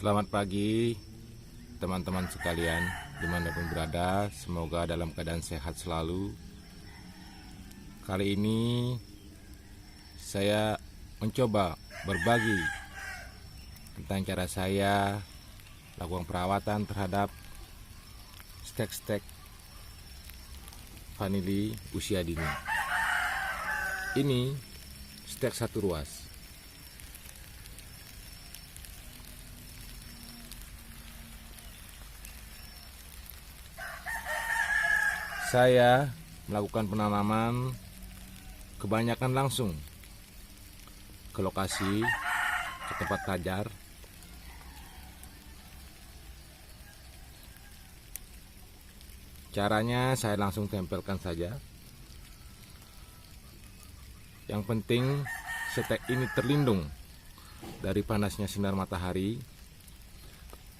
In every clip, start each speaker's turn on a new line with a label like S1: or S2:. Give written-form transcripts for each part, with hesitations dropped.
S1: Selamat pagi teman-teman sekalian, dimanapun berada, semoga dalam keadaan sehat selalu. Kali ini saya mencoba berbagi tentang cara saya lakukan perawatan terhadap stek-stek vanili usia dini. Ini stek satu ruas. Saya melakukan penanaman kebanyakan langsung ke lokasi, ke tempat tajar. Caranya saya langsung tempelkan saja. Yang penting stek ini terlindung dari panasnya sinar matahari,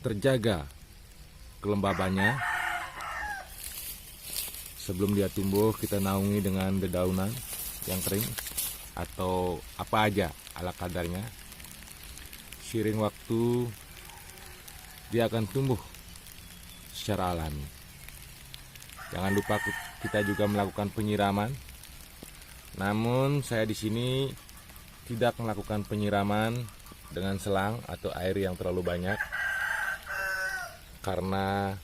S1: terjaga kelembabannya. Sebelum dia tumbuh, kita naungi dengan dedaunan yang kering atau apa aja ala kadarnya. Seiring waktu dia akan tumbuh secara alami. Jangan lupa kita juga melakukan penyiraman. Namun saya di sini tidak melakukan penyiraman dengan selang atau air yang terlalu banyak, karena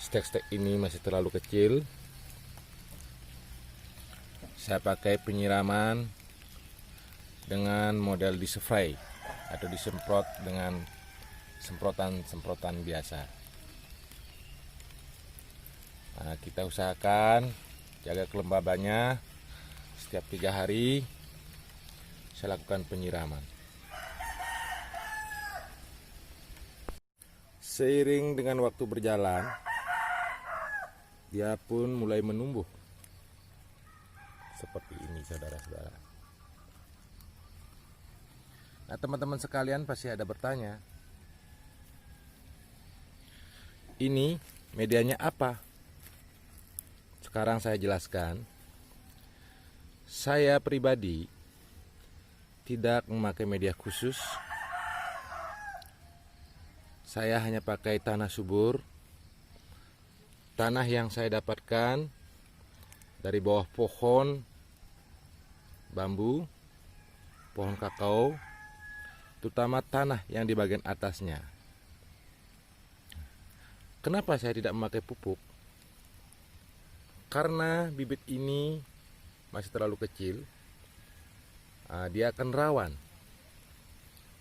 S1: stek-stek ini masih terlalu kecil. Saya pakai penyiraman dengan model dispray atau disemprot dengan semprotan-semprotan biasa. Nah, kita usahakan jaga kelembabannya. Setiap 3 hari saya lakukan penyiraman. Seiring dengan waktu berjalan, dia pun mulai menumbuh seperti ini, saudara-saudara. Nah, teman-teman sekalian pasti ada bertanya, ini medianya apa? Sekarang saya jelaskan. Saya pribadi tidak memakai media khusus. Saya hanya pakai tanah subur. Tanah yang saya dapatkan dari bawah pohon bambu, pohon kakao, terutama tanah yang di bagian atasnya. Kenapa saya tidak memakai pupuk? Karena bibit ini masih terlalu kecil, dia akan rawan.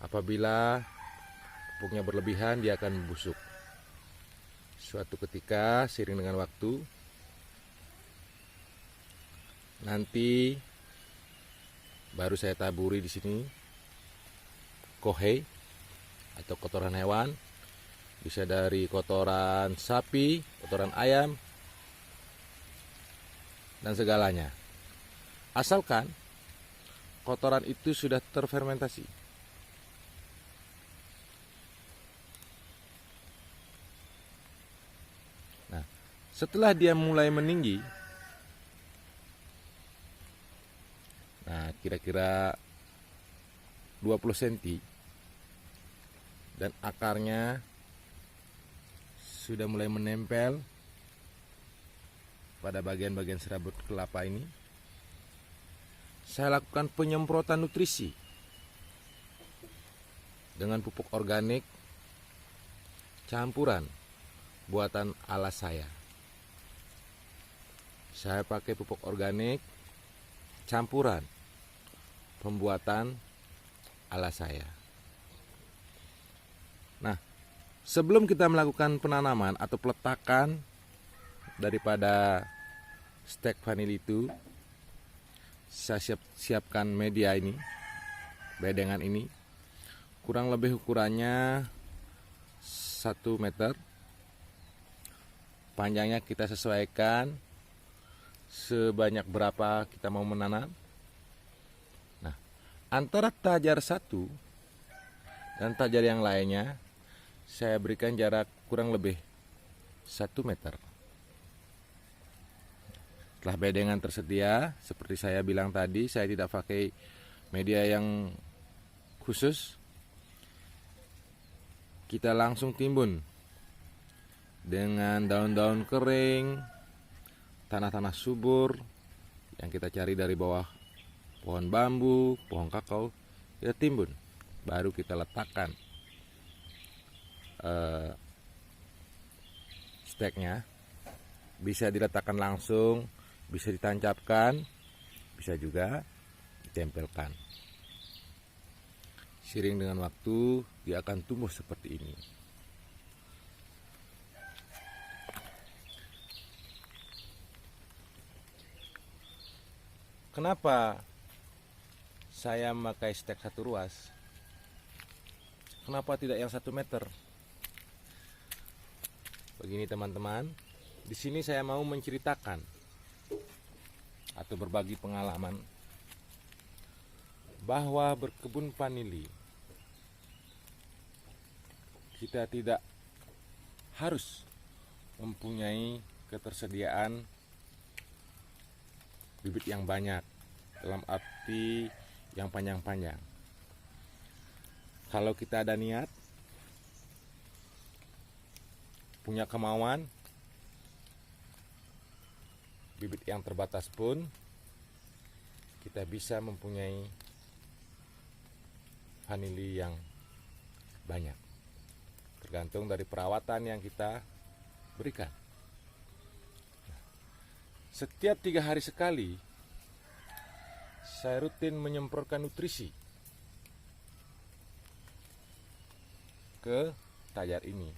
S1: Apabila pupuknya berlebihan, dia akan membusuk. Suatu ketika, seiring dengan waktu, nanti baru saya taburi di sini kohei atau kotoran hewan, bisa dari kotoran sapi, kotoran ayam, dan segalanya. Asalkan kotoran itu sudah terfermentasi. Nah, setelah dia mulai meninggi, nah kira-kira 20 cm, dan akarnya sudah mulai menempel pada bagian-bagian serabut kelapa ini, saya lakukan penyemprotan nutrisi dengan pupuk organik campuran buatan ala saya. Saya pakai pupuk organik campuran pembuatan ala saya. Nah, sebelum kita melakukan penanaman atau peletakan daripada stek vanili itu, saya siapkan media ini, bedengan ini, kurang lebih ukurannya 1 meter. Panjangnya kita sesuaikan sebanyak berapa kita mau menanam. Nah, antara tajar satu dan tajar yang lainnya saya berikan jarak kurang lebih 1 meter. Setelah bedengan tersedia, seperti saya bilang tadi, saya tidak pakai media yang khusus. kita langsung timbun dengan daun-daun kering, tanah-tanah subur yang kita cari dari bawah pohon bambu, pohon kakao. Kita timbun, baru kita letakkan steknya. Bisa diletakkan langsung, bisa ditancapkan, bisa juga ditempelkan. Seiring dengan waktu dia akan tumbuh seperti ini. Kenapa saya memakai stek 1 ruas? Kenapa tidak yang 1 meter? Begini teman-teman, di sini saya mau menceritakan atau berbagi pengalaman bahwa berkebun vanili kita tidak harus mempunyai ketersediaan bibit yang banyak, dalam arti yang panjang-panjang. Kalau kita ada niat, punya kemauan, bibit yang terbatas pun kita bisa mempunyai vanili yang banyak, tergantung dari perawatan yang kita berikan. Setiap 3 hari sekali saya rutin menyemprotkan nutrisi ke tajar ini,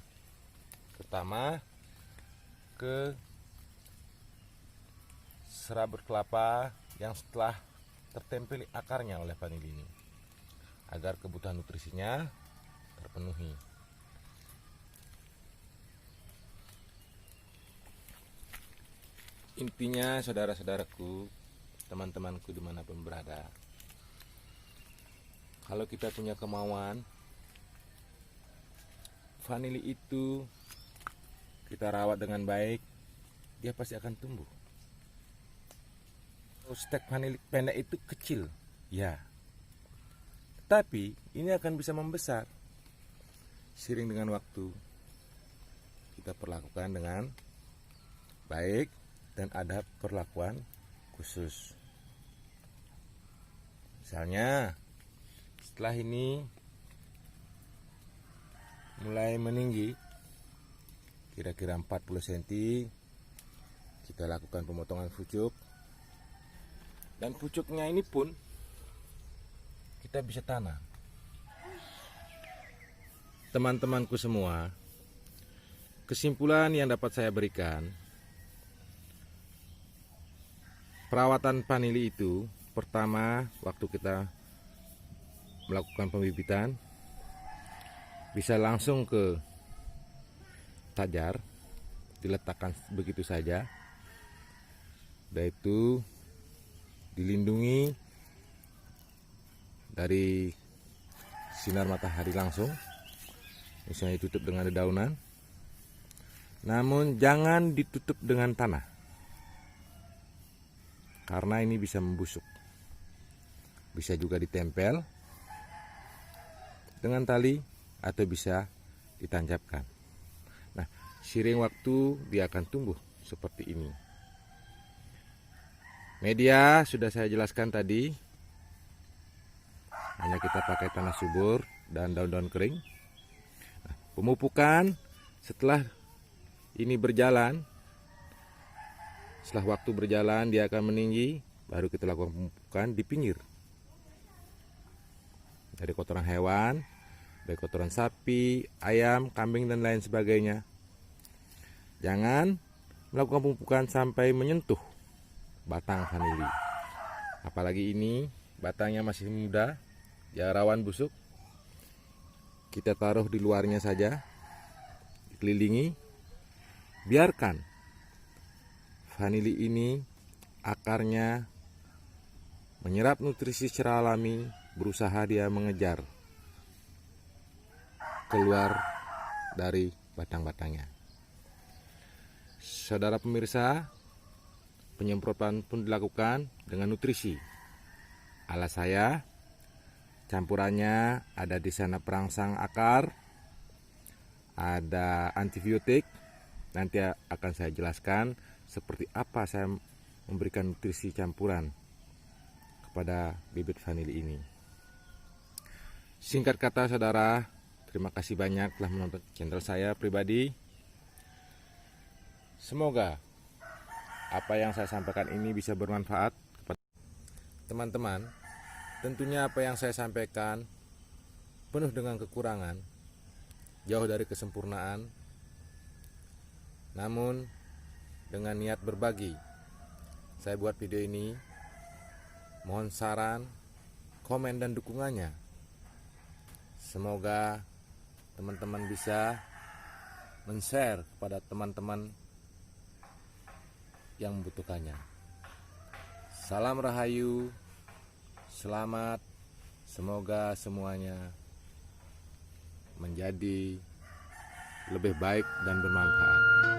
S1: terutama ke serabut kelapa yang setelah tertempel akarnya oleh vanili ini, agar kebutuhan nutrisinya terpenuhi. Intinya saudara-saudaraku, teman-temanku dimanapun berada, kalau kita punya kemauan, vanili itu kita rawat dengan baik, dia pasti akan tumbuh. Stek vanili pendek itu kecil, ya, tapi ini akan bisa membesar seiring dengan waktu. Kita perlakukan dengan baik dan ada perlakuan khusus. Misalnya setelah ini mulai meninggi kira-kira 40 cm, kita lakukan pemotongan pucuk, dan pucuknya ini pun kita bisa tanam. Teman-temanku semua, kesimpulan yang dapat saya berikan, perawatan vanili itu pertama, waktu kita melakukan pembibitan, bisa langsung ke tajar, diletakkan begitu saja, yaitu dilindungi dari sinar matahari langsung, misalnya ditutup dengan dedaunan, namun jangan ditutup dengan tanah, karena ini bisa membusuk. Bisa juga ditempel dengan tali atau bisa ditancapkan. Nah, seiring waktu dia akan tumbuh seperti ini. Media sudah saya jelaskan tadi, hanya kita pakai tanah subur dan daun-daun kering. Nah, pemupukan setelah ini berjalan, setelah waktu berjalan dia akan meninggi, baru kita lakukan pemupukan di pinggir. Dari kotoran hewan, baik kotoran sapi, ayam, kambing, dan lain sebagainya. Jangan melakukan pemupukan sampai menyentuh batang vanili. Apalagi ini batangnya masih muda, ya rawan busuk. Kita taruh di luarnya saja, dikelilingi, biarkan vanili ini akarnya menyerap nutrisi secara alami, berusaha dia mengejar keluar dari batang-batangnya. Saudara pemirsa, penyemprotan pun dilakukan dengan nutrisi. Ala saya, campurannya ada di sana perangsang akar, ada antibiotik. Nanti akan saya jelaskan seperti apa saya memberikan nutrisi campuran kepada bibit vanili ini. Singkat kata saudara, terima kasih banyak telah menonton channel saya pribadi. Semoga apa yang saya sampaikan ini bisa bermanfaat kepada teman-teman. Tentunya apa yang saya sampaikan penuh dengan kekurangan, jauh dari kesempurnaan. Namun dengan niat berbagi, saya buat video ini. Mohon saran, komen, dan dukungannya. Semoga teman-teman bisa men-share kepada teman-teman yang membutuhkannya. Salam Rahayu, selamat, semoga semuanya menjadi lebih baik dan bermanfaat.